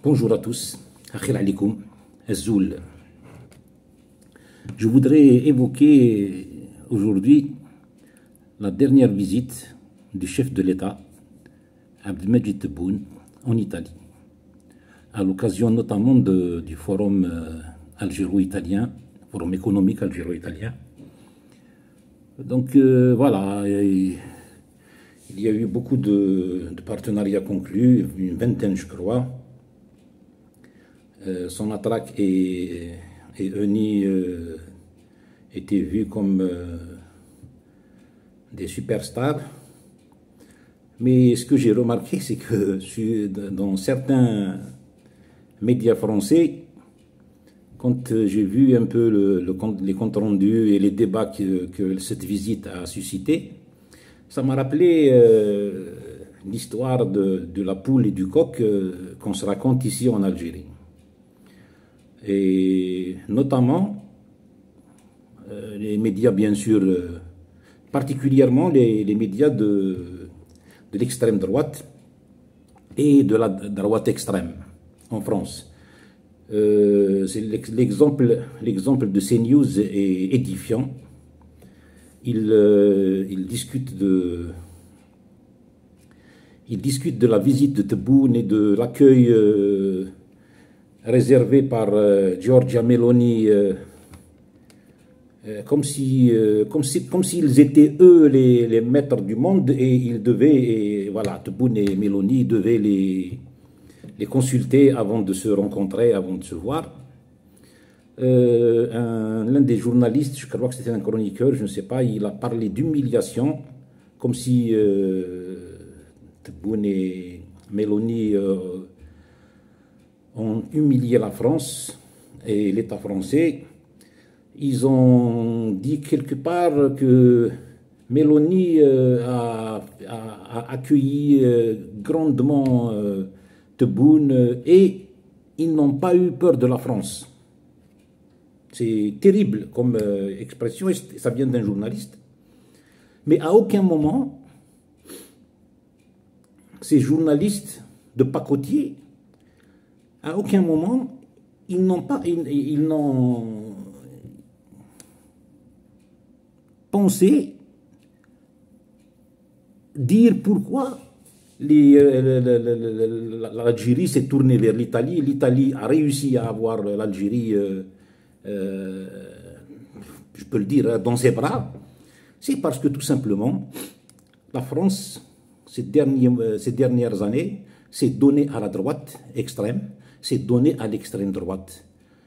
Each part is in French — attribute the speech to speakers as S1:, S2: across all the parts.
S1: Bonjour à tous, Akhir alaikum, Azzoul. Je voudrais évoquer aujourd'hui la dernière visite du chef de l'État, Abdelmajid Tebboune, en Italie, à l'occasion notamment du forum algéro-italien, forum économique algéro-italien. Donc voilà, il y a eu beaucoup de partenariats conclus, une vingtaine je crois. Sonatrach et Eni étaient vus comme des superstars. Mais ce que j'ai remarqué, c'est que dans certains médias français, quand j'ai vu un peu les comptes rendus et les débats que cette visite a suscité, ça m'a rappelé l'histoire de la poule et du coq qu'on se raconte ici en Algérie. Et notamment les médias, bien sûr, particulièrement les médias de l'extrême droite et de la droite extrême en France. L'exemple de CNews est édifiant. Il discute de la visite de Tebboune et de l'accueil réservé par Giorgia Meloni, comme s'ils étaient eux les maîtres du monde et ils devaient, voilà, Tebboune et Meloni devaient les consulter avant de se rencontrer, avant de se voir. L'un des journalistes, je crois que c'était un chroniqueur, je ne sais pas, il a parlé d'humiliation, comme si Tebboune et Meloni ont humilié la France et l'État français. Ils ont dit quelque part que Meloni a accueilli grandement Tebboune et ils n'ont pas eu peur de la France. C'est terrible comme expression, et ça vient d'un journaliste. Mais à aucun moment, ces journalistes de pacotille, à aucun moment, ils n'ont pensé dire pourquoi l'Algérie s'est tournée vers l'Italie. L'Italie a réussi à avoir l'Algérie, je peux le dire, dans ses bras. C'est parce que tout simplement, la France, ces dernières années, s'est donnée à la droite extrême, s'est donnée à l'extrême droite.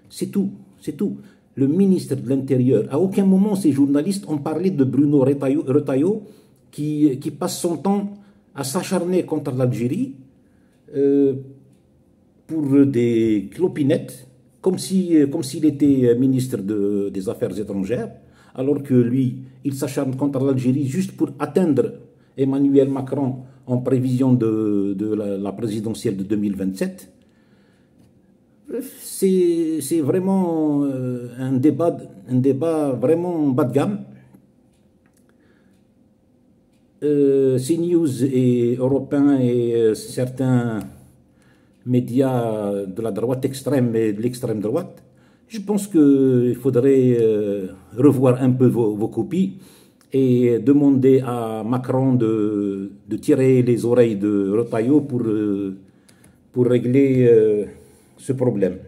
S1: C'est tout, c'est tout. Le ministre de l'Intérieur, à aucun moment ces journalistes ont parlé de Bruno Retailleau qui passe son temps à s'acharner contre l'Algérie pour des clopinettes, comme s'il était ministre des Affaires étrangères, alors que lui, il s'acharne contre l'Algérie juste pour atteindre Emmanuel Macron en prévision de la présidentielle de 2027. C'est vraiment un débat vraiment bas de gamme. CNews et européens et certains médias de la droite extrême et de l'extrême droite, je pense qu'il faudrait revoir un peu vos copies et demander à Macron de tirer les oreilles de Retailleau pour régler ce problème.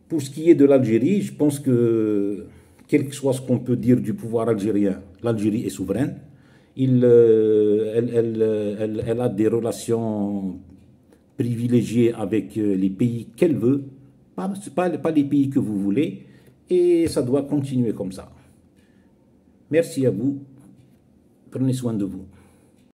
S1: Pour ce qui est de l'Algérie, je pense que, quel que soit ce qu'on peut dire du pouvoir algérien, l'Algérie est souveraine. Elle a des relations privilégiées avec les pays qu'elle veut, pas les pays que vous voulez, et ça doit continuer comme ça. Merci à vous, prenez soin de vous.